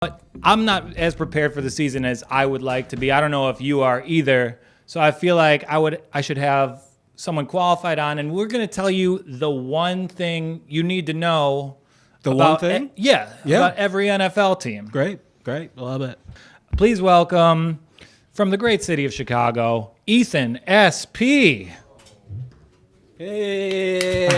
But I'm not as prepared for the season as I would like to be. I don't know if you are either. So I feel like I should have someone qualified on, and we're going to tell you the one thing you need to know. The about, one thing? Yeah, about every NFL team. Great. Love it. Please welcome, from the great city of Chicago, Ethan S.P. Hey.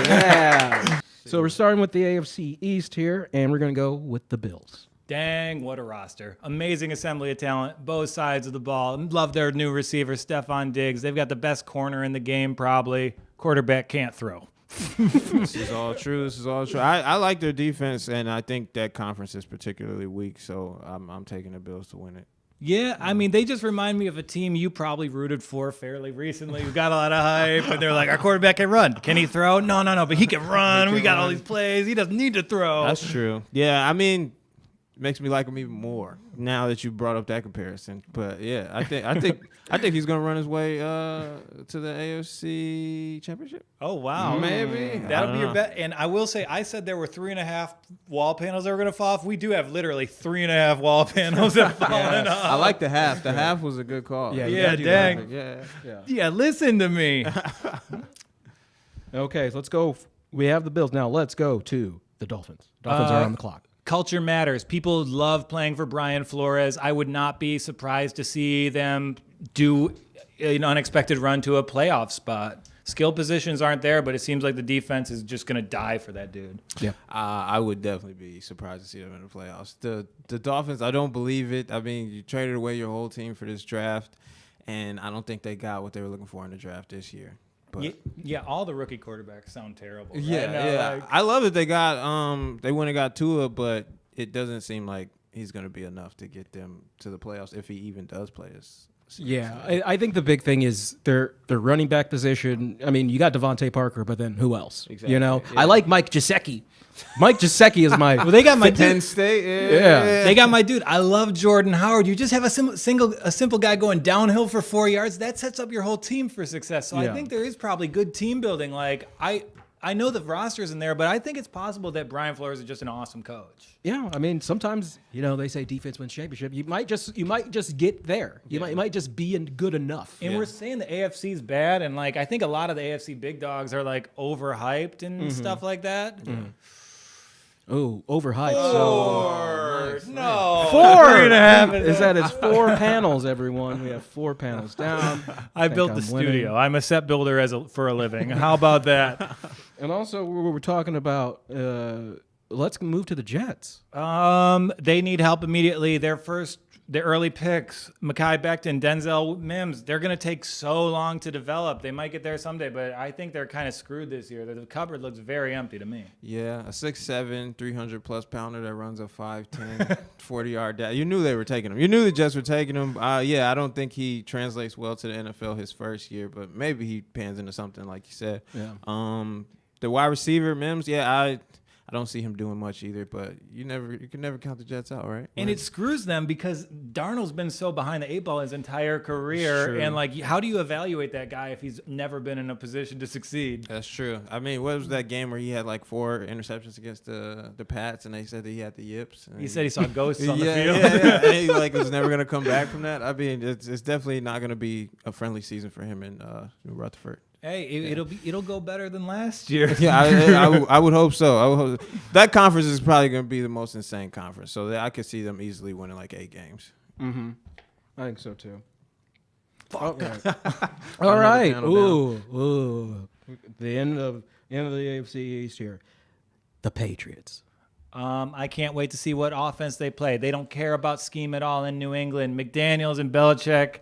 Yeah. So we're starting with the AFC East here, and we're going to go with the Bills. Dang, what a roster. Amazing assembly of talent, both sides of the ball. Love their new receiver, Stephon Diggs. They've got the best corner in the game, probably. Quarterback can't throw. This is all true. I like their defense, and I think that conference is particularly weak, so I'm taking the Bills to win it. Yeah, I mean, they just remind me of a team you probably rooted for fairly recently. We got a lot of hype, and they're like, our quarterback can run. Can he throw? No, but he can run. We got all these plays. He doesn't need to throw. That's true. Yeah, I mean, it makes me like him even more now that you brought up that comparison. But yeah, I think he's gonna run his way to the AFC Championship. Oh wow, maybe that'll be your bet. And I will say, I said there were 3.5 wall panels that were gonna fall off. We do have literally 3.5 wall panels that have fallen off. I like the half. The half was a good call. Yeah, dang. Yeah, listen to me. Okay, so let's go. We have the Bills now. Let's go to the Dolphins. Dolphins are on the clock. Culture matters. People love playing for Brian Flores. I would not be surprised to see them do an unexpected run to a playoff spot. Skill positions aren't there, but it seems like the defense is just going to die for that dude. Yeah, I would definitely be surprised to see them in the playoffs. The Dolphins, I don't believe it. I mean, you traded away your whole team for this draft, and I don't think they got what they were looking for in the draft this year. But yeah, all the rookie quarterbacks sound terrible. Right? Yeah. I love that they got they went and got Tua, but it doesn't seem like he's going to be enough to get them to the playoffs if he even does play us. Yeah, I think the big thing is their running back position. I mean, you got Devontae Parker, but then who else? Exactly. You know, I like Mike Gesicki. Mike Gesicki is my. Well, they got my Penn dude. State. Yeah. They got my dude. I love Jordan Howard. You just have a simple guy going downhill for 4 yards. That sets up your whole team for success. So I think there is probably good team building. Like I know the roster's in there, but I think it's possible that Brian Flores is just an awesome coach. Yeah, I mean, sometimes they say defense wins championship. You might just get there. You might just be good enough. And we're saying the AFC's bad, and like I think a lot of the AFC big dogs are like overhyped and stuff like that. Oh, overhyped. No. 4.5. Is that it's 4 panels, everyone. We have 4 panels down. I built the studio. I'm a set builder for a living. How about that? And also, we're talking about, let's move to the Jets. They need help immediately. Their early picks, Mekhi Becton, Denzel Mims, they're going to take so long to develop. They might get there someday, but I think they're kind of screwed this year. The cupboard looks very empty to me. Yeah, a 6'7", 300-plus pounder that runs a 5'10", 40-yard dash. You knew they were taking him. You knew the Jets were taking him. I don't think he translates well to the NFL his first year, but maybe he pans into something like you said. Yeah. The wide receiver, Mims, I don't see him doing much either, but you can never count the Jets out, right? And it screws them because Darnold's been so behind the 8 ball his entire career. True. And like, how do you evaluate that guy if he's never been in a position to succeed? That's true. I mean, what was that game where he had like 4 interceptions against the Pats, and they said that he had the yips? He said he saw ghosts on the field. Yeah. And he was never gonna come back from that. I mean, it's definitely not gonna be a friendly season for him in Rutherford. Hey, it'll go better than last year. Yeah, I would hope so. That conference is probably going to be the most insane conference. So I could see them easily winning like 8 games. Mm-hmm. I think so too. Fuck. All right. Ooh. The end of the AFC East here. The Patriots. I can't wait to see what offense they play. They don't care about scheme at all in New England. McDaniels and Belichick.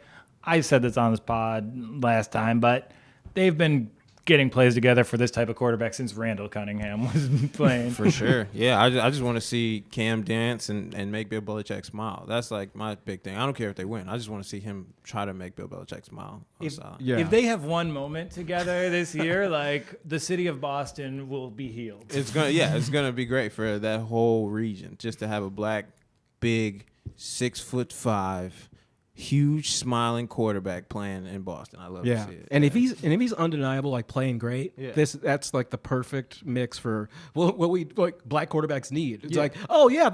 I said this on this pod last time, but they've been getting plays together for this type of quarterback since Randall Cunningham was playing. For sure. Yeah, I just want to see Cam dance and make Bill Belichick smile. That's like my big thing. I don't care if they win. I just want to see him try to make Bill Belichick smile. If they have one moment together this year, like the city of Boston will be healed. It's gonna be great for that whole region just to have a black, big, 6'5", huge smiling quarterback playing in Boston. I love to see it. And if he's undeniable, like playing great, that's like the perfect mix for what we like black quarterbacks need. It's like, oh yeah,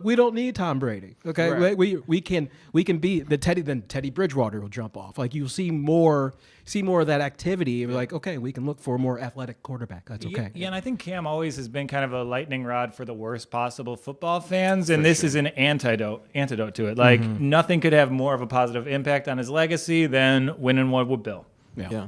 we don't need Tom Brady. Okay, Right. we can be the Teddy Bridgewater will jump off. Like you'll see more of that activity. You're like, okay, we can look for a more athletic quarterback. That's okay. Yeah, and I think Cam always has been kind of a lightning rod for the worst possible football fans, and this is an antidote to it. Like nothing could have more of a positive impact on his legacy than winning one with Bill. Yeah.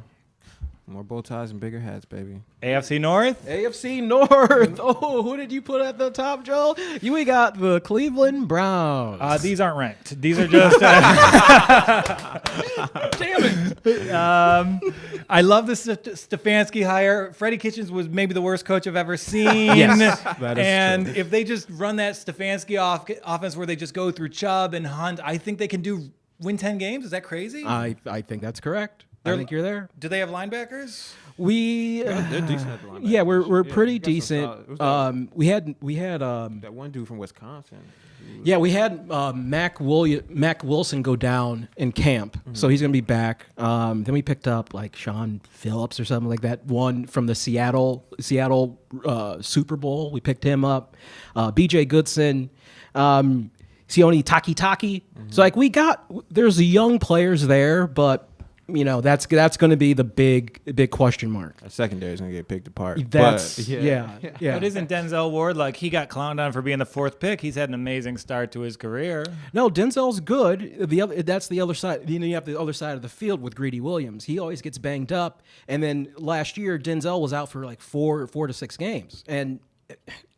More bow ties and bigger hats, baby. AFC North? AFC North. Oh, who did you put at the top, Joel? We got the Cleveland Browns. These aren't ranked. These are just. Damn it. I love the Stefanski hire. Freddie Kitchens was maybe the worst coach I've ever seen. Yes, that is and true. if they just run that Stefanski offense where they just go through Chubb and Hunt, I think they can win 10 games. Is that crazy? I think that's correct. I think you're there. Do they have linebackers? They're decent at the linebackers. Yeah, we're pretty got some decent. solid- We had that one dude from Wisconsin. we had Mac Wilson go down in camp, so he's gonna be back. Then we picked up like Sean Phillips or something like that. One from the Seattle Super Bowl. We picked him up. B.J. Goodson. Sione Takitaki. So like there's young players there, but that's going to be the big question mark. Our secondary is going to get picked apart. That's but, yeah. But isn't Denzel Ward, like, he got clowned on for being the 4th pick? He's had an amazing start to his career. No, Denzel's good. That's the other side. You have the other side of the field with Greedy Williams. He always gets banged up, and then last year Denzel was out for like 4 to 6 games, and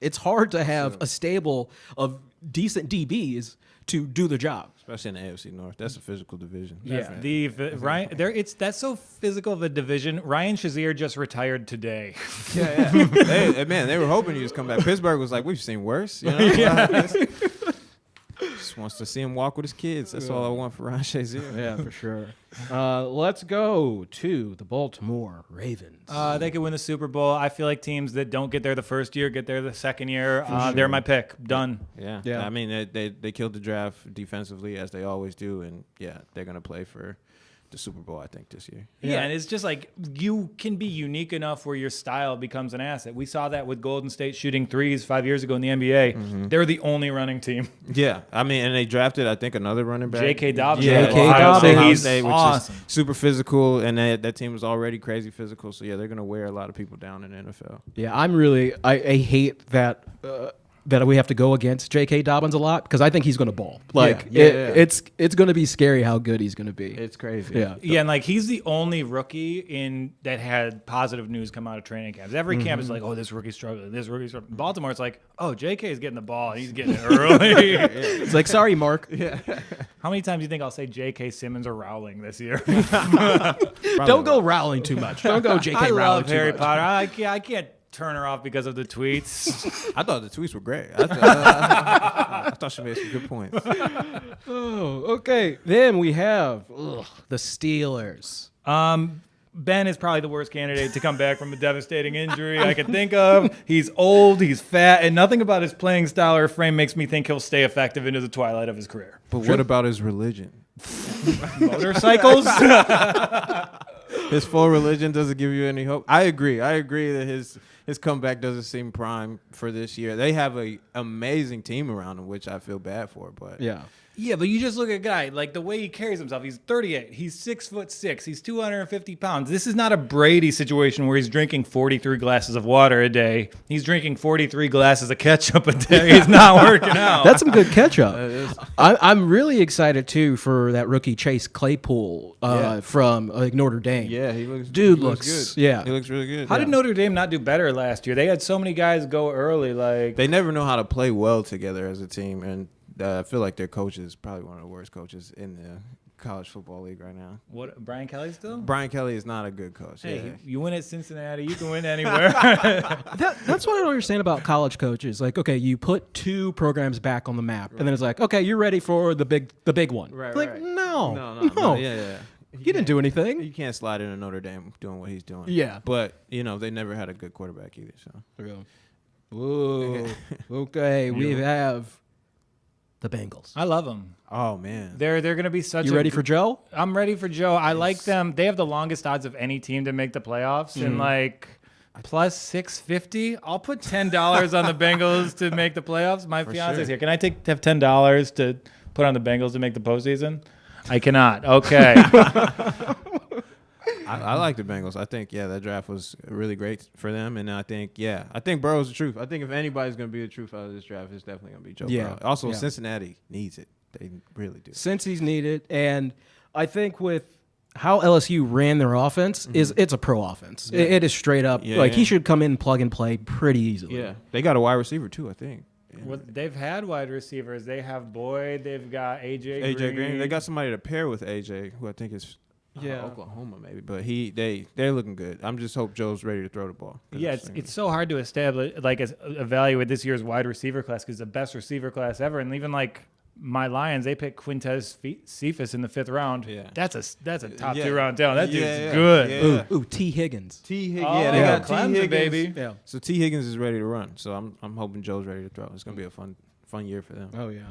it's hard to have a stable of decent DBs to do the job. Especially in the AFC North. That's a physical division. Yeah. Ryan, that's so physical of a division. Ryan Shazier just retired today. Yeah. They were hoping he was come back. Pittsburgh was like, we've seen worse. Just wants to see him walk with his kids. That's all I want for Ryan Shazier. Yeah, for sure. Let's go to the Baltimore Ravens. They could win the Super Bowl. I feel like teams that don't get there the first year get there the second year. They're my pick. Done. Yeah. I mean, they killed the draft defensively, as they always do, and they're gonna play for the Super Bowl, I think, this year. Yeah, and it's just like you can be unique enough where your style becomes an asset. We saw that with Golden State shooting threes 5 years ago in the NBA. Mm-hmm. They're the only running team. Yeah, I mean, and they drafted, I think, another running back. J.K. Dobbins. Yeah, J.K. Ohio State. Dobbins. He's Which awesome. is super physical, and that team was already crazy physical. So they're gonna wear a lot of people down in the NFL. Yeah, I hate that we have to go against J.K. Dobbins a lot because I think he's going to ball. Like it's going to be scary how good he's going to be. It's crazy. Yeah, and like he's the only rookie that had positive news come out of training camps. Every camp is like, oh, this rookie's struggling. This rookie's struggling. Baltimore, it's like, oh, J.K. is getting the ball and he's getting it early. It's like, sorry, Mark. Yeah. How many times do you think I'll say J.K. Simmons or Rowling this year? Don't go Rowling too much. Don't go J.K. I Rowling love too Harry much. Potter. I can't turn her off because of the tweets. I thought the tweets were great. I thought she made some good points. Oh, okay. Then we have the Steelers. Ben is probably the worst candidate to come back from a devastating injury I could think of. He's old, he's fat, and nothing about his playing style or frame makes me think he'll stay effective into the twilight of his career. But what about his religion? Motorcycles? His full religion doesn't give you any hope. I agree that his comeback doesn't seem prime for this year. They have an amazing team around him, which I feel bad for. But Yeah, but you just look at a guy, like the way he carries himself. He's 38. He's 6'6". He's 250 pounds. This is not a Brady situation where he's drinking 43 glasses of water a day. He's drinking 43 glasses of ketchup a day. He's not working out. That's some good ketchup. I'm really excited, too, for that rookie Chase Claypool from Notre Dame. yeah, he looks looks good. yeah. He looks really good. How did Notre Dame not do better last year? They had so many guys go early. Like They never know how to play well together as a team, and I feel like their coach is probably one of the worst coaches in the college football league right now. What? Brian Kelly still? Brian Kelly is not a good coach. Hey, you win at Cincinnati, you can win anywhere. That's what I don't understand about college coaches. Like, okay, you put 2 programs back on the map, and then it's like, okay, you're ready for the big one. Right, like, right. no. Yeah. You didn't do anything. You can't slide into Notre Dame doing what he's doing. Yeah. But, they never had a good quarterback either. So Whoa. Okay, we have the Bengals. I love them. Oh man, They're going to be such. You ready for Joe? I'm ready for Joe. I like them. They have the longest odds of any team to make the playoffs, and like plus 650. I'll put $10 on the Bengals to make the playoffs. My fiance's here. Can I have $10 to put on the Bengals to make the postseason? I cannot. Okay. I like the Bengals. I think that draft was really great for them, and I think Burrow's the truth. I think if anybody's going to be the truth out of this draft, it's definitely going to be Joe Burrow. Also, Cincinnati needs it. They really do. Cincy's needed, and I think with how LSU ran their offense it's a pro offense. Yeah. It is straight up he should come in, plug and play pretty easily. Yeah, they got a wide receiver too, I think. Well, they've had wide receivers. They have Boyd. They've got AJ Green. They got somebody to pair with AJ, who I think is Oklahoma maybe, but they're looking good. I'm just hope Joe's ready to throw the ball. Yeah, it's so hard to evaluate this year's wide receiver class because the best receiver class ever, and even like my Lions, they picked Quintez Cephas in the 5th round. Yeah, that's a top 2 round talent. That dude's good. Yeah. Ooh, T. Higgins. They got T. Clemson, Higgins, baby. Yeah. So T. Higgins is ready to run. So I'm hoping Joe's ready to throw. It's gonna be a fun year for them. Oh yeah.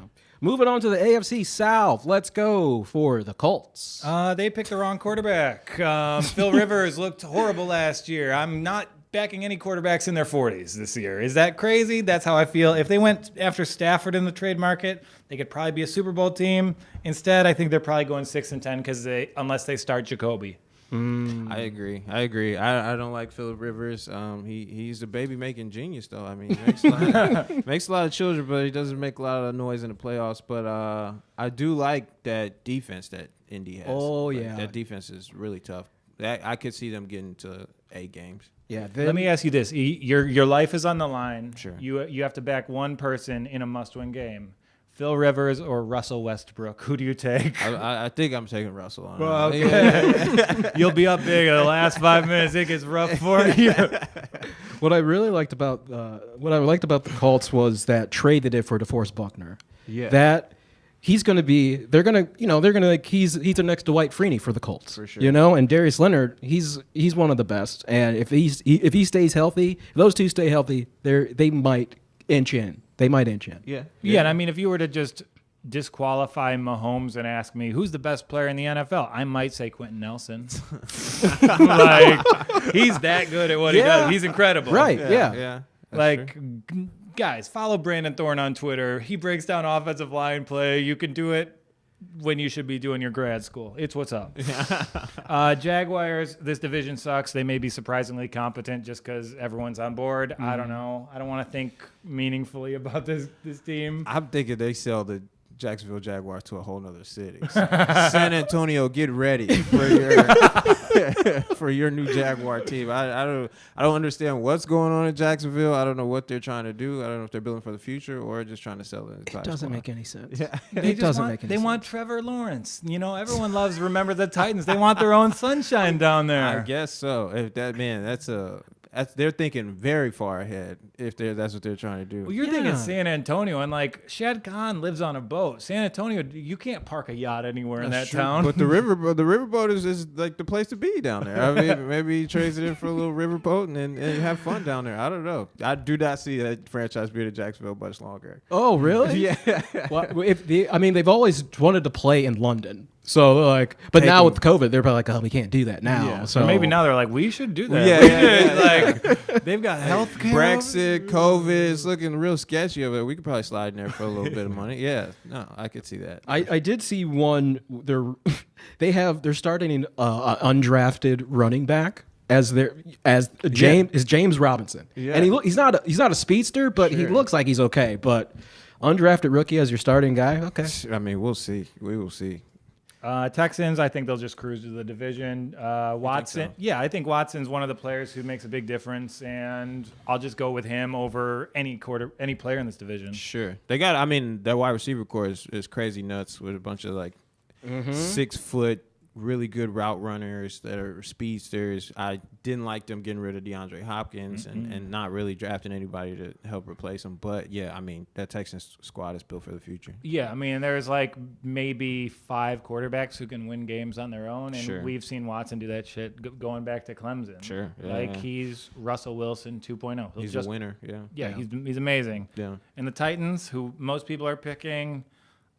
Moving on to the AFC South. Let's go for the Colts. They picked the wrong quarterback. Phil Rivers looked horrible last year. I'm not backing any quarterbacks in their 40s this year. Is that crazy? That's how I feel. If they went after Stafford in the trade market, they could probably be a Super Bowl team. Instead, I think they're probably going 6-10 unless they start Jacoby. I agree. I don't like Philip Rivers. He's a baby making genius though. I mean, he makes a lot of children, but he doesn't make a lot of noise in the playoffs. But I do like that defense that Indy has. Oh like, yeah, that defense is really tough. I could see them getting to 8 games. Yeah. Let me ask you this: your life is on the line. Sure. You have to back one person in a must-win game. Phil Rivers or Russell Westbrook? Who do you take? I think I'm taking Russell on. Well, okay. You'll be up big in the last 5 minutes. It gets rough for you. What I liked about the Colts was that trade they did for DeForest Buckner. Yeah. That he's going to be. They're going to he's the next Dwight Freeney for the Colts. For sure. And Darius Leonard, he's one of the best. And if he stays healthy, if those two stay healthy, they might inch in. Yeah, and I mean, if you were to just disqualify Mahomes and ask me who's the best player in the NFL, I might say Quentin Nelson. Like, he's that good at what he does. He's incredible. Right? Yeah. Like, guys, follow Brandon Thorne on Twitter. He breaks down offensive line play. You can do it when you should be doing your grad school. It's what's up. Jaguars, this division sucks. They may be surprisingly competent just because everyone's on board. I don't know. I don't want to think meaningfully about this team. I'm thinking they sell the Jacksonville Jaguars to a whole nother city. San Antonio, get ready for your new Jaguar team. I don't understand what's going on in Jacksonville. I don't know what they're trying to do. I don't know if they're building for the future or just trying to sell it. It doesn't make any sense. Yeah. They want Trevor Lawrence. Everyone loves Remember the Titans. They want their own sunshine down there. I guess so. If they're thinking very far ahead. If that's what they're trying to do. Well, you're thinking San Antonio, and like Shad Khan lives on a boat. San Antonio, you can't park a yacht anywhere in that town. But the riverboat is like the place to be down there. I mean, maybe he trades it in for a little riverboat and have fun down there. I don't know. I do not see that franchise being in Jacksonville much longer. Oh, really? Yeah. Well, they've always wanted to play in London. So but now with COVID, they're probably like, oh, we can't do that now. Yeah. So maybe now they're like, we should do that. Like they've got health care. Brexit, COVID, it's looking real sketchy over there. We could probably slide in there for a little bit of money. Yeah, no, I could see that. I did see one. They're starting an undrafted running back as James Robinson. Yeah. And he's not a speedster, but he looks like he's okay. But undrafted rookie as your starting guy, okay. I mean, we'll see. We will see. Texans, I think they'll just cruise to the division. Watson, I think Watson's one of the players who makes a big difference, and I'll just go with him over any player in this division. Sure, their wide receiver core is crazy nuts with a bunch of 6 foot really good route runners that are speedsters. I didn't like them getting rid of DeAndre Hopkins and not really drafting anybody to help replace him. But, that Texans squad is built for the future. Yeah, there's maybe 5 quarterbacks who can win games on their own, and we've seen Watson do that shit going back to Clemson. Sure. Yeah, he's Russell Wilson 2.0. He's a winner, Yeah, he's amazing. Yeah. And the Titans, who most people are picking,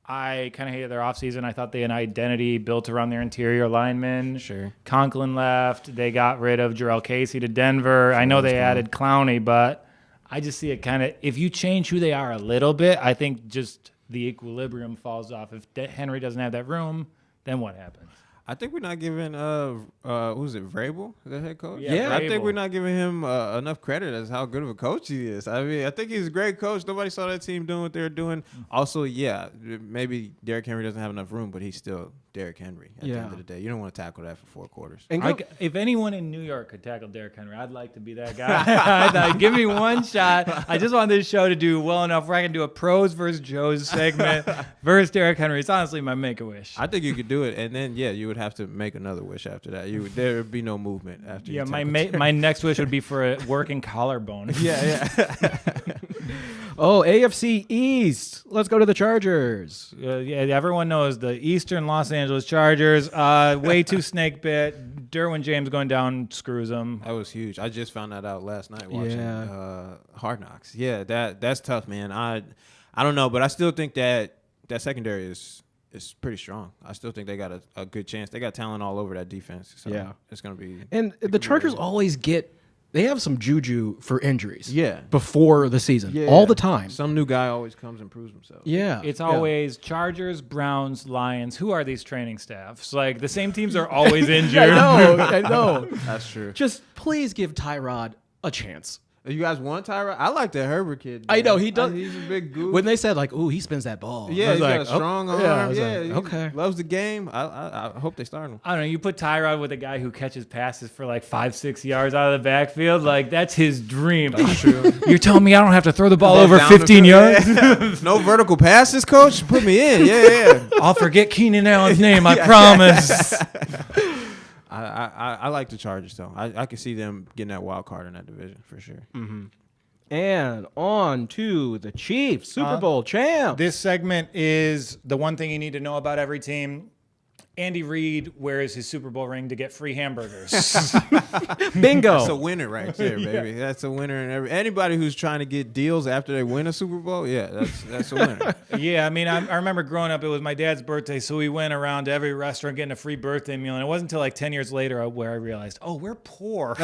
I kind of hated their offseason. I thought they had an identity built around their interior linemen. Sure. Conklin left. They got rid of Jarrell Casey to Denver. I know they added Clowney, but I just see it kind of, if you change who they are a little bit, I think just the equilibrium falls off. If Henry doesn't have that room, then what happens? I think we're not giving who's it, Vrabel, the head coach? Yeah, I Vrabel. think we're not giving him enough credit as how good of a coach he is. I mean, I think he's a great coach. Nobody saw that team doing what they were doing. Also, yeah, maybe Derrick Henry doesn't have enough room, but he's still Derrick Henry at the end of the day. You don't want to tackle that for 4 quarters. And If anyone in New York could tackle Derrick Henry, I'd like to be that guy. I thought, give me one shot. I just want this show to do well enough where I can do a pros versus Joes segment versus Derrick Henry. It's honestly my make-a-wish. I think you could do it, and then you would have to make another wish after that. There would be no movement after. Yeah, my next wish would be for a working collarbone. Yeah. Oh, AFC East. Let's go to the Chargers. Yeah, everyone knows the Eastern Los Angeles Chargers. Way too snake bit. Derwin James going down screws them. That was huge. I just found that out last night watching Yeah. Hard Knocks. Yeah, that's tough, man. I don't know, but I still think that secondary is pretty strong. I still think they got a good chance. They got talent all over that defense. So Yeah. it's gonna be. And the Chargers always they have some juju for injuries. Yeah. Before the season. All the time. Some new guy always comes and proves himself. Yeah. It's always Chargers, Browns, Lions. Who are these training staffs? Like, the same teams are always injured. I know. That's true. Just please give Tyrod a chance. You guys want Tyrod? I like that Herbert kid. I man. know, he does. He's a big goof. When they said, like, ooh, he spins that ball. Yeah, I was he's like, got a strong arm. I was Yeah, like, he okay. loves the game. I hope they start him. I don't know. You put Tyrod with a guy who catches passes for like 5-6 yards out of the backfield. Like, that's his dream. That's true. You're telling me I don't have to throw the ball over Down the 15 field. yards? Yeah. No vertical passes, coach? Put me in. Yeah. I'll forget Keenan Allen's name. I promise. I like the Chargers, though. I can see them getting that wild card in that division for sure. And on to the Chiefs, Super Bowl champ. This segment is the one thing you need to know about every team. Andy Reid wears his Super Bowl ring to get free hamburgers. Bingo. That's a winner right there, baby. That's a winner. And anybody who's trying to get deals after they win a Super Bowl, yeah, that's a winner. Yeah, I mean, I remember growing up, it was my dad's birthday, so we went around to every restaurant getting a free birthday meal, and it wasn't until like 10 years later where I realized, oh, we're poor.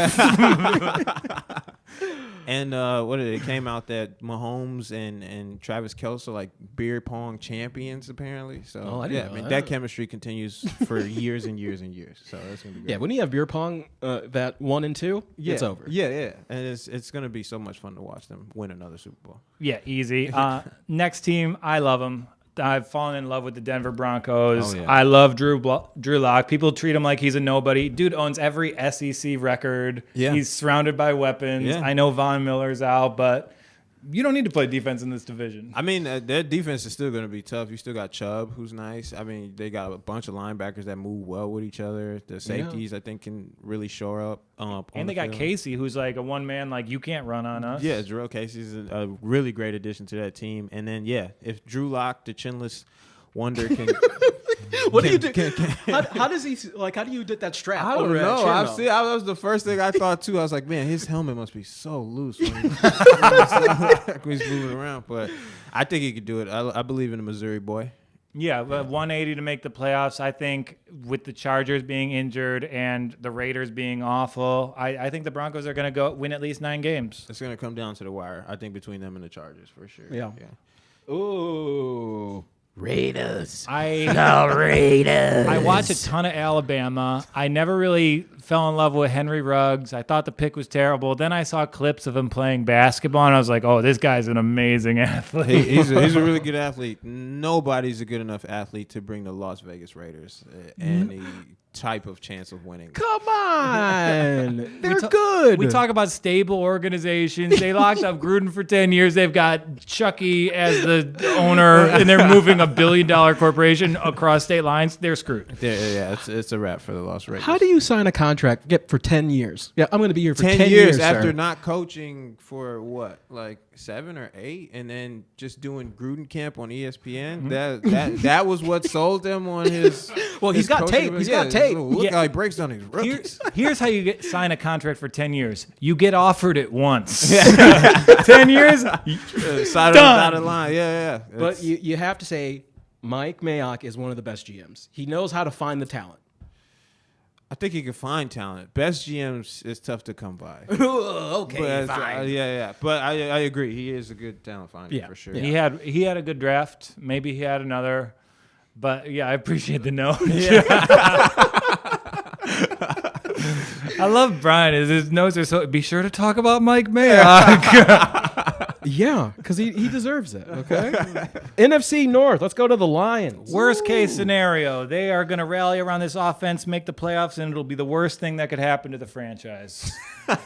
And it came out that Mahomes and Travis Kelce are like beer pong champions apparently. So I didn't know mean that. that chemistry continues for years and years and years. So that's gonna be great. Yeah, when you have beer pong, that 1 and 2, it's over. Yeah, and it's gonna be so much fun to watch them win another Super Bowl. Yeah, easy. Next team, I love them. I've fallen in love with the Denver Broncos. Oh, yeah. I love Drew Lock. People treat him like he's a nobody. Dude owns every SEC record. Yeah. He's surrounded by weapons. Yeah. I know Von Miller's out, but you don't need to play defense in this division. I mean, their defense is still going to be tough. You still got Chubb, who's nice. I mean, they got a bunch of linebackers that move well with each other. The safeties, I think, can really shore up. And they got Casey, who's like a one-man, like, you can't run on us. Yeah, Jarrell Casey's a really great addition to that team. And then, if Drew Lock, the chinless wonder, can... What do you do? How does he how do you get that strap? I don't over that know. chin, though? That was the first thing I thought too. I was like, man, his helmet must be so loose when he's moving around. But I think he could do it. I believe in the Missouri boy. Yeah, but 180 to make the playoffs. I think with the Chargers being injured and the Raiders being awful, I think the Broncos are going to go win at least 9 games. It's going to come down to the wire. I think between them and the Chargers for sure. Yeah. Ooh. Raiders. I Raiders. I watched a ton of Alabama. I never really fell in love with Henry Ruggs. I thought the pick was terrible. Then I saw clips of him playing basketball, and I was like, oh, this guy's an amazing athlete. He's a really good athlete. Nobody's a good enough athlete to bring the Las Vegas Raiders any type of chance of winning. Come on. They're good. We talk about stable organizations. They locked up Gruden for 10 years. They've got Chucky as the owner, and they're moving $1 billion corporation across state lines. They're screwed. Yeah, it's a wrap for the Las Raiders. How do you sign a contract for 10 years? Yeah, I'm going to be here for 10 years sir. after not coaching for what, like 7 or 8, and then just doing Gruden camp on ESPN. That was what sold them on his. Well, he's got tape. He's got tape. Look how he breaks down his rookies. Here's how you sign a contract for 10 years. You get offered it once. 10 years, Side of the dotted line. Yeah. But you have to say Mike Mayock is one of the best GMs. He knows how to find the talent. I think he can find talent. Best GMs is tough to come by. Okay, But, fine. yeah. But I agree. He is a good talent finder Yeah. for sure. Yeah. He had a good draft. Maybe he had another. But yeah, I appreciate the note. I love Brian. His notes are so. Be sure to talk about Mike Mayock. Yeah, because he deserves it. Okay. NFC North. Let's go to the Lions. Worst case scenario, they are going to rally around this offense, make the playoffs, and it'll be the worst thing that could happen to the franchise.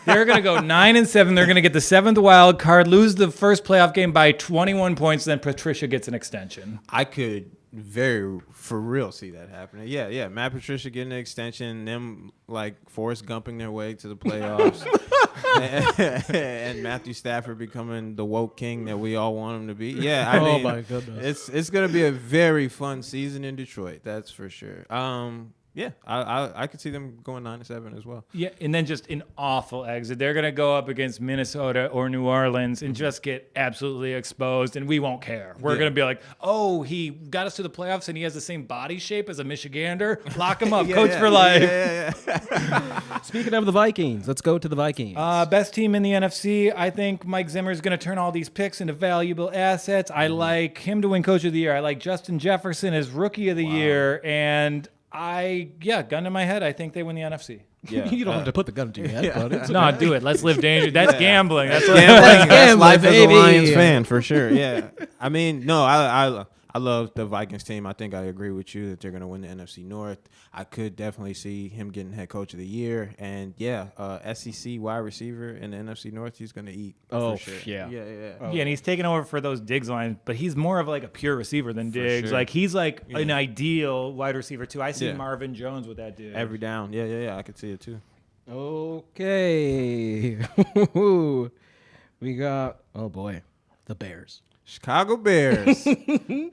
They're going to go 9-7. They're going to get the 7th wild card, lose the first playoff game by 21 points. Then Patricia gets an extension. I could for real see that happening. Yeah. Matt Patricia getting an extension, them like Forrest Gumping their way to the playoffs, and Matthew Stafford becoming the woke king that we all want him to be. Yeah, I mean, my goodness. it's gonna be a very fun season in Detroit. That's for sure. Yeah, I could see them going 9-7 as well. Yeah, and then just an awful exit. They're going to go up against Minnesota or New Orleans and just get absolutely exposed, and we won't care. We're going to be like, oh, he got us to the playoffs, and he has the same body shape as a Michigander. Lock him up, coach for life. Yeah. Speaking of the Vikings, let's go to the Vikings. Best team in the NFC. I think Mike Zimmer is going to turn all these picks into valuable assets. I like him to win Coach of the Year. I like Justin Jefferson as Rookie of the Year, and gun to my head, I think they win the NFC. Yeah. You don't have to put the gun to your head, buddy. No, do it. Let's live dangerous. That's gambling. That's what That's gambling, life baby. as a Lions fan for sure. Yeah, I mean, no, I love the Vikings team. I think I agree with you that they're going to win the NFC North. I could definitely see him getting head coach of the year, and SEC wide receiver in the NFC North, he's going to eat. Oh, for sure. yeah. Yeah, and he's taking over for those Diggs lines, but he's more of like a pure receiver than Diggs. sure. Like he's like an ideal wide receiver too. I see Yeah. Marvin Jones with that dude. Every down. Yeah. I could see it too. Okay. We got, oh boy, the Bears. Chicago Bears.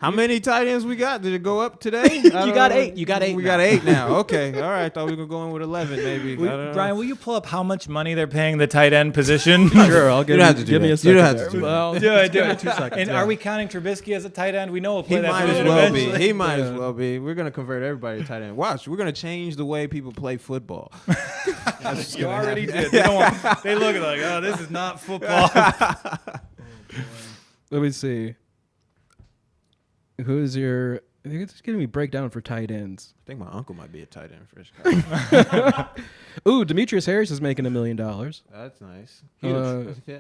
How many tight ends we got? Did it go up today? You got 8. You got 8 We now. got 8 now. Okay. All right. Thought we were going with 11 maybe. I don't know. Brian, will you pull up how much money they're paying the tight end position? Sure, I'll give You don't have to do give me that. a second. You don't have there. to do that. Well, do it. 2 seconds. And yeah. are we counting Trubisky as a tight end? We know we'll play He that might as position well eventually. be. He might as well be. We're gonna convert everybody to tight end. Watch, we're gonna change the way people play football. You already did. They look at it like, oh, this is not football. Let me see. Who's your? I think it's giving me breakdown for tight ends. I think my uncle might be a tight end for Chicago. Ooh, Demetrius Harris is making $1 million. That's nice. Yeah.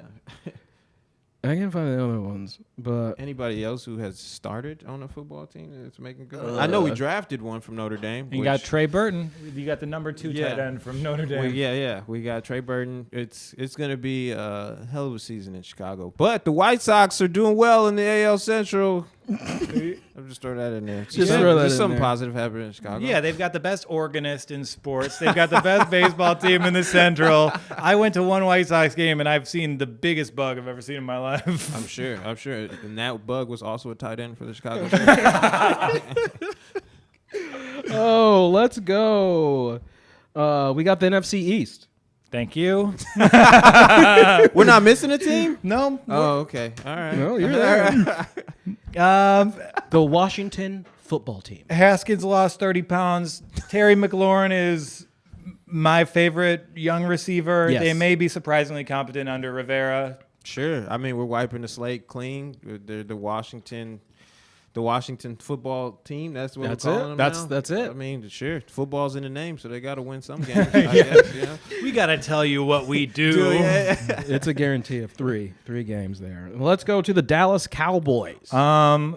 I can't find the other ones, but Anybody else who has started on a football team that's making good? I know we drafted one from Notre Dame. You got Trey Burton. You got the number 2 tight end from Notre Dame. We got Trey Burton. It's gonna be a hell of a season in Chicago. But the White Sox are doing well in the AL Central. I'm just throwing that in there. Just throw that in something there. positive happening in Chicago. Yeah, they've got the best organist in sports. They've got the best baseball team in the Central. I went to one White Sox game, and I've seen the biggest bug I've ever seen in my life. I'm sure. And that bug was also a tight end for the Chicago Bears. oh, let's go. We got the NFC East. Thank you. We're not missing a team? No. Oh, okay. All right. No, you're there. The Washington football team. Haskins lost 30 pounds. Terry McLaurin is my favorite young receiver. Yes. They may be surprisingly competent under Rivera. Sure. I mean, we're wiping the slate clean. They're the Washington football team. That's what That's we're it. calling them now. That's it. I mean, sure. Football's in the name, so they got to win some games, I guess. You know? We got to tell you what we do. It's a guarantee of three games there. Let's go to the Dallas Cowboys.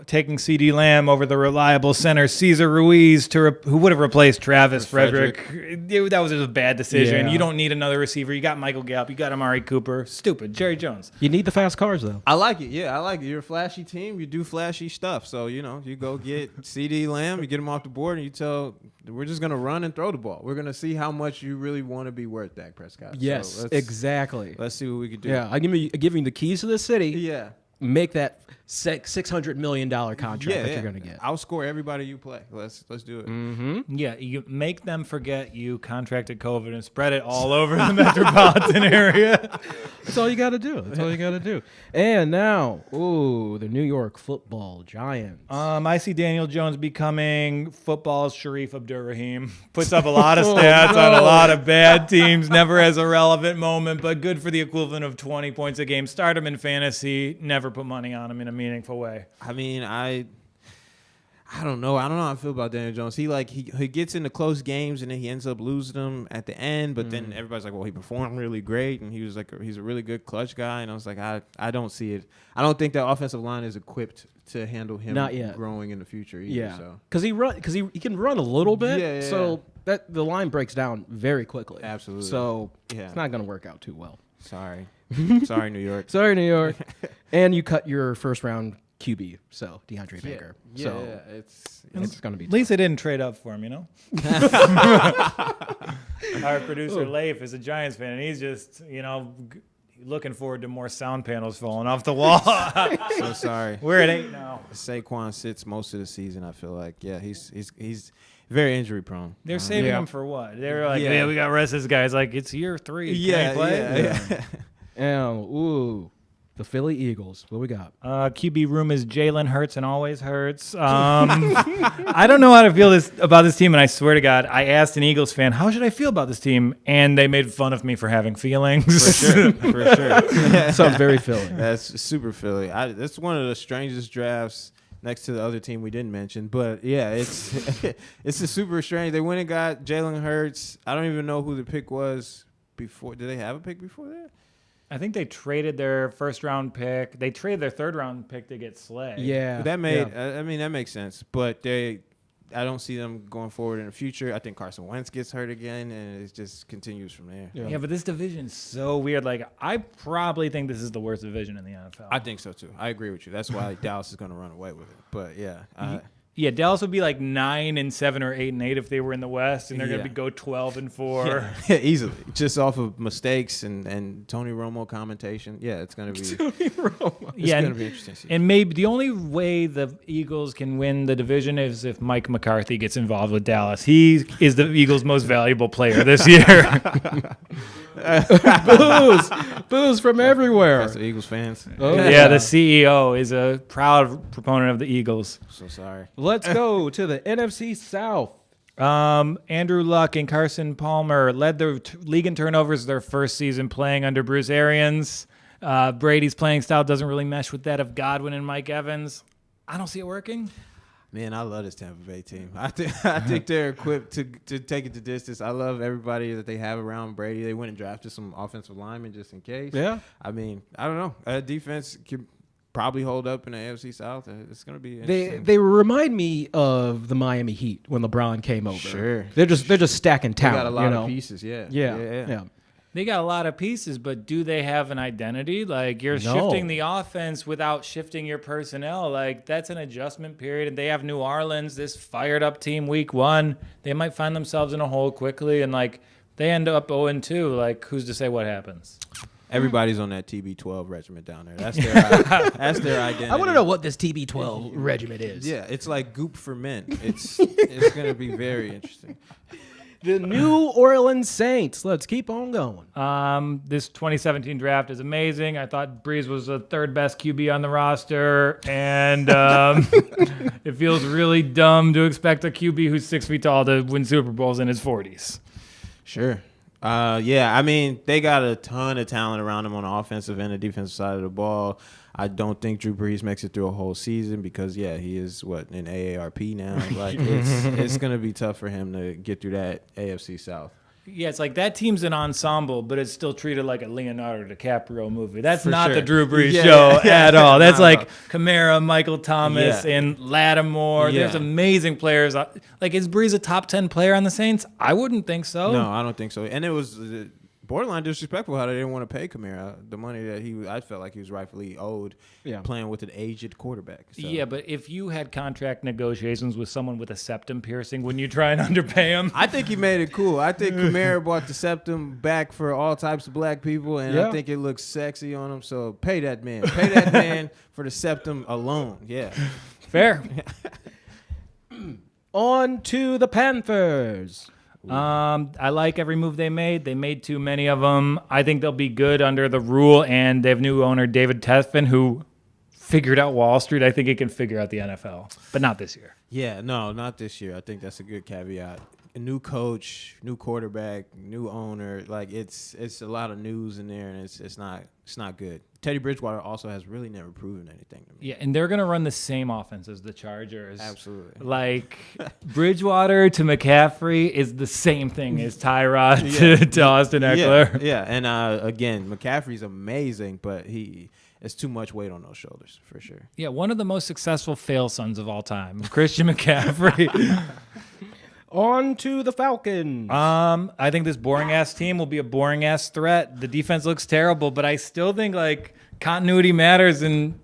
Taking CD Lamb over the reliable center Cesar Ruiz who would have replaced Travis Frederick. That was just a bad decision. Yeah. You don't need another receiver. You got Michael Gallup. You got Amari Cooper. Stupid. Jerry Jones. You need the fast cars, though. I like it. Yeah, I like it. You're a flashy team. You do flashy stuff. So, you go get CD Lamb, you get him off the board, and you tell, we're just going to run and throw the ball. We're going to see how much you really want to be worth, Dak Prescott. Yes, So exactly. Let's see what we can do. Yeah, I give you the keys to the city. Yeah. make that $600 million contract that you're going to get. Outscore everybody you play. Let's do it. Mm-hmm. Yeah, you make them forget you contracted COVID and spread it all over the metropolitan area. That's all you got to do. That's all you got to do. And now, the New York Football Giants. I see Daniel Jones becoming football's Sharif Abdurrahim. Puts up a lot of stats on a lot of bad teams. Never has a relevant moment, but good for the equivalent of 20 points a game. Start him in fantasy. Never put money on him in a meaningful way. I mean, I don't know. I don't know how I feel about Daniel Jones. He gets into close games and then he ends up losing them at the end. But then everybody's like, well, he performed really great and he's a really good clutch guy. And I was like, I don't see it. I don't think that offensive line is equipped to handle him Not yet. growing in the future either. Yeah, So. because he can run a little bit. Yeah. So that the line breaks down very quickly. Absolutely. So Yeah. it's not going to work out too well. Sorry, New York. Sorry, New York. And you cut your first round QB, so DeAndre Baker. Yeah, So it's going to be At least they didn't trade up for him, you know? Our producer, Leif, is a Giants fan, and he's just, looking forward to more sound panels falling off the wall. So sorry. We're at 8 now. Saquon sits most of the season. I feel like, he's very injury prone. They're saving him for what? They're like, Yeah. we got to rest this guy. It's like, it's year 3. Can he play? Yeah. And the Philly Eagles. What we got? QB room is Jalen Hurts and always hurts. I don't know how to feel about this team, and I swear to God, I asked an Eagles fan, how should I feel about this team? And they made fun of me for having feelings. For sure. Sounds very Philly. That's super Philly. That's one of the strangest drafts next to the other team we didn't mention. But, yeah, it's it's a super strange. They went and got Jalen Hurts. I don't even know who the pick was before. Did they have a pick before that? I think they traded their first-round pick. They traded their third-round pick to get Slay. Yeah. That makes sense. But I don't see them going forward in the future. I think Carson Wentz gets hurt again, and it just continues from there. Yeah, but this division's so weird. Like, I probably think this is the worst division in the NFL. I think so, too. I agree with you. That's why Dallas is going to run away with it. But, yeah. Yeah, Dallas would be like 9-7 or 8-8 if they were in the West, and they're going to go 12-4. Yeah, easily. Just off of mistakes and Tony Romo commentation. Yeah, it's going to be It's going to be interesting. And maybe the only way the Eagles can win the division is if Mike McCarthy gets involved with Dallas. He is the Eagles' most valuable player this year. Booze from everywhere. That's the Eagles fans. Oh, Yeah, the CEO is a proud proponent of the Eagles. So sorry. Let's go to the NFC South. Andrew Luck and Carson Palmer led the league in turnovers their first season playing under Bruce Arians. Brady's playing style doesn't really mesh with that of Godwin and Mike Evans. I don't see it working. Man, I love this Tampa Bay team. I think they're equipped to take it to distance. I love everybody that they have around Brady. They went and drafted some offensive linemen just in case. Yeah. I mean, I don't know. Defense can probably hold up in the AFC South. It's going to be interesting. They remind me of the Miami Heat when LeBron came over. Sure. They're just stacking They talent. got a lot of pieces, yeah. Yeah. They got a lot of pieces, but do they have an identity? Like, you're No. shifting the offense without shifting your personnel. Like, that's an adjustment period. And they have New Orleans, this fired up team week 1. They might find themselves in a hole quickly, and like they end up 0-2. Like, who's to say what happens? Everybody's on that TB12 regiment down there. That's their identity. I want to know what this TB12 regiment is. Yeah, it's like Goop for men. It's going to be very interesting. The New Orleans Saints. Let's keep on going. This 2017 draft is amazing. I thought Breeze was the third best QB on the roster, and it feels really dumb to expect a QB who's 6 feet tall to win Super Bowls in his 40s. Sure. Yeah, I mean, they got a ton of talent around them on the offensive and the defensive side of the ball. I don't think Drew Brees makes it through a whole season because, yeah, he is, in AARP now. Like, it's going to be tough for him to get through that AFC South. Yeah, it's like that team's an ensemble, but it's still treated like a Leonardo DiCaprio movie. That's For not sure. the Drew Brees Yeah, show yeah, at all. That's not like at Kamara, Michael Thomas, Yeah. and Lattimore. Yeah. There's amazing players. Like, is Brees a top 10 player on the Saints? I wouldn't think so. No, I don't think so. And it was borderline disrespectful how they didn't want to pay Kamara the money that I felt like he was rightfully owed playing with an aged quarterback. So. Yeah, but if you had contract negotiations with someone with a septum piercing, wouldn't you try and underpay him? I think he made it cool. I think Kamara brought the septum back for all types of black people, and I think it looks sexy on him. So pay that man. Pay that man for the septum alone. Yeah. Fair. On to the Panthers. I like every move they made. They made too many of them. I think they'll be good under the rule, and they have new owner David Teflon, who figured out Wall Street. I think he can figure out the NFL, but not this year. Yeah, no, not this year. I think that's a good caveat. A new coach, new quarterback, new owner. Like it's a lot of news in there, and it's not good. Teddy Bridgewater also has really never proven anything to me. Yeah, and they're gonna run the same offense as the Chargers. Absolutely. Like Bridgewater to McCaffrey is the same thing as Tyrod to Austin Eckler. Yeah. And again, McCaffrey's amazing, but it's too much weight on those shoulders for sure. Yeah, one of the most successful fail sons of all time, Christian McCaffrey. On to the Falcons. I think this boring ass team will be a boring ass threat. The defense looks terrible, but I still think like continuity matters, and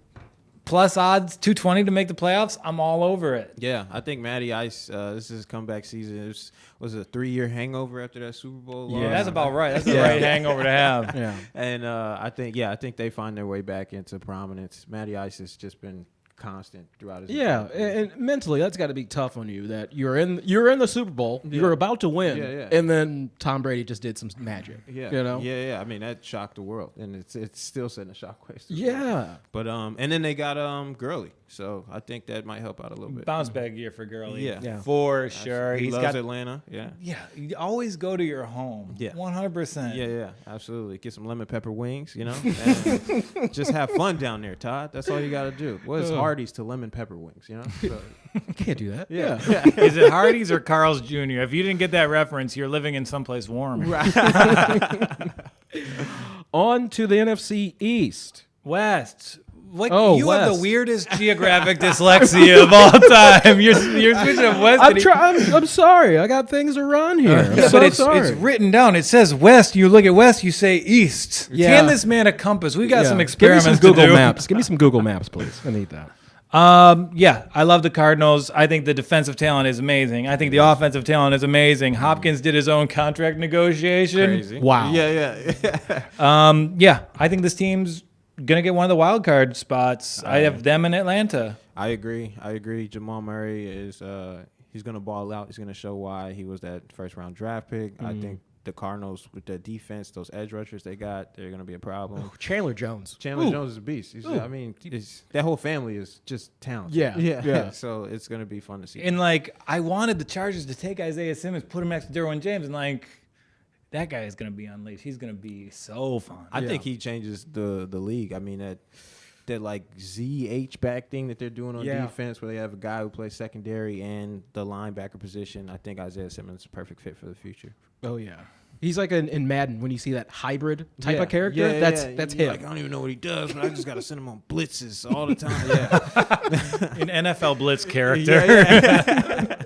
plus odds 220 to make the playoffs. I'm all over it. Yeah, I think Matty Ice. This is his comeback season. Was it a 3-year hangover after that Super Bowl? Yeah, that's about right. That's the right hangover to have. Yeah, and I think they find their way back into prominence. Matty Ice has just been constant throughout his and mentally that's got to be tough on you that you're in the Super Bowl, you're about to win, and then Tom Brady just did some magic. I mean that shocked the world, and it's still sending shockwaves. But and then they got Gurley, so I think that might help out a little bit. Bounce back year for Gurley, for sure. He loves Atlanta. You always go to your home. 100%. Yeah, absolutely. Get some lemon pepper wings, and just have fun down there, Todd. That's all you got to do. What is Hardee's to lemon pepper wings, So, can't do that. Yeah. Is it Hardee's or Carl's Jr.? If you didn't get that reference, you're living in someplace warm. Right. On to the NFC East. West. Like West. Have the weirdest geographic dyslexia of all time. You're switching up west. I'm sorry. I got things to run here. I'm but sorry. it's written down. It says west. You look at west. You say east. Yeah. Hand this man a compass. We got some experiments Give me some Google to do. Maps. Give me some Google Maps, please. I need that. I love the Cardinals. I think the defensive talent is amazing. I think the offensive talent is amazing. Hopkins did his own contract negotiation. Crazy. Wow. Yeah. I think this team's gonna get one of the wild card spots. I have them in Atlanta. I agree. Jamal Murray is he's gonna ball out. He's gonna show why he was that first round draft pick. I think the Cardinals with their defense, those edge rushers they got, they're gonna be a problem. Chandler Jones. Jones is a beast. That whole family is just talented. Yeah. So it's gonna be fun to see. And I wanted the Chargers to take Isaiah Simmons, put him next to Derwin James, and that guy is going to be unleashed. He's going to be so fun. I think he changes the league. I mean, that ZH back thing that they're doing on defense where they have a guy who plays secondary and the linebacker position. I think Isaiah Simmons is a perfect fit for the future. Oh, yeah. He's like in Madden when you see that hybrid type of character. That's him. I don't even know what he does, but I just got to send him on blitzes all the time. Yeah. An NFL blitz character.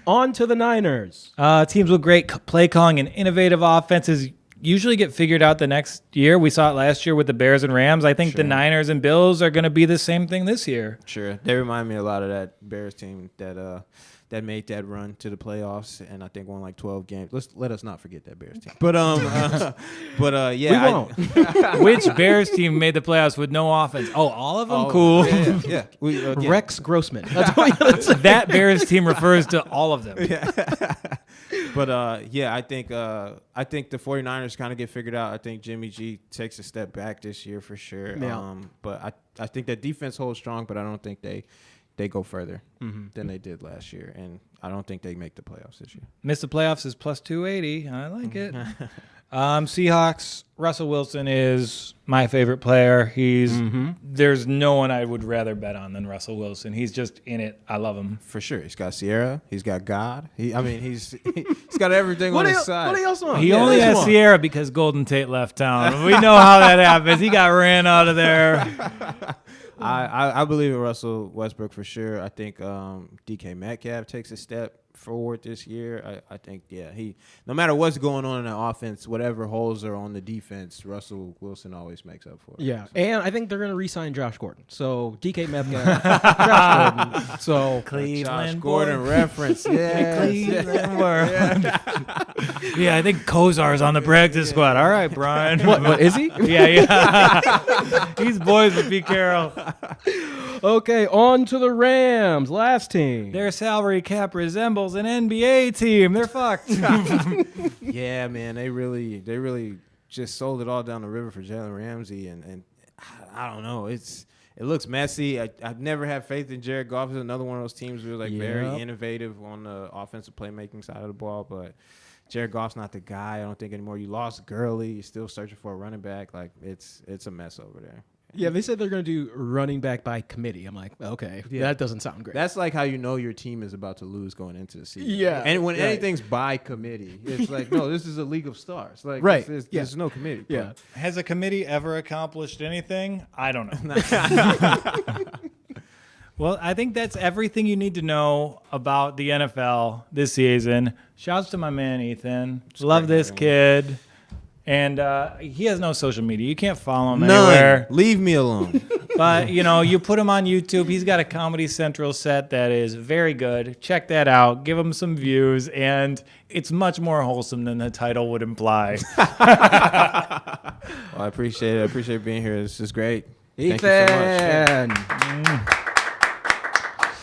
On to the Niners. Teams with great play calling and innovative offenses usually get figured out the next year. We saw it last year with the Bears and Rams. I think the Niners and Bills are going to be the same thing this year. Sure. They remind me a lot of that Bears team that made that run to the playoffs and I think won 12 games. Let us not forget that Bears team. But yeah, we won't. Which Bears team made the playoffs with no offense? Oh, all of them. Cool. Yeah. Rex Grossman. That Bears team refers to all of them. Yeah. But I think the 49ers kind of get figured out. I think Jimmy G takes a step back this year for sure. Yeah. But I think that defense holds strong, but I don't think they go further than they did last year, and I don't think they make the playoffs this year. Miss the playoffs is plus 280. I like it. Seahawks, Russell Wilson is my favorite player. There's no one I would rather bet on than Russell Wilson. He's just in it. I love him. For sure. He's got Sierra. He's got God. He's got everything on his side. What else want? He only has Sierra because Golden Tate left town. We know how that happens. He got ran out of there. I believe in Russell Westbrook for sure. I think DK Metcalf takes a step forward this year, I think, he no matter what's going on in the offense, whatever holes are on the defense, Russell Wilson always makes up for it. Yeah, and I think they're going to re-sign Josh Gordon. So DK Metcalf, Josh Gordon. So Cleveland Josh Gordon reference. Yeah. Cleveland world. Yeah, I think Kozar's on the practice squad. All right, Brian. what is he? Yeah. He's boys with Pete Carroll. Okay, on to the Rams. Last team. Their salary cap resembles an NBA team. They're fucked. Yeah, man, they really just sold it all down the river for Jalen Ramsey, and I don't know, it looks messy. I've never had faith in Jared Goff. Is another one of those teams who are very innovative on the offensive playmaking side of the ball, but Jared Goff's not the guy. I don't think anymore. You lost Gurley. You're still searching for a running back. Like it's a mess over there. Yeah, they said they're going to do running back by committee. I'm like, okay, that doesn't sound great. That's like how you know your team is about to lose going into the season. Yeah. And when anything's by committee, it's like, no, this is a league of stars. Like, right. There's no committee. Yeah. Has a committee ever accomplished anything? I don't know. Well, I think that's everything you need to know about the NFL this season. Shouts to my man, Ethan. Love this kid. And he has no social media. You can't follow him anywhere. Leave me alone. But, you put him on YouTube. He's got a Comedy Central set that is very good. Check that out. Give him some views. And it's much more wholesome than the title would imply. Well, I appreciate it. I appreciate being here. This is great. Ethan. Thank you so much.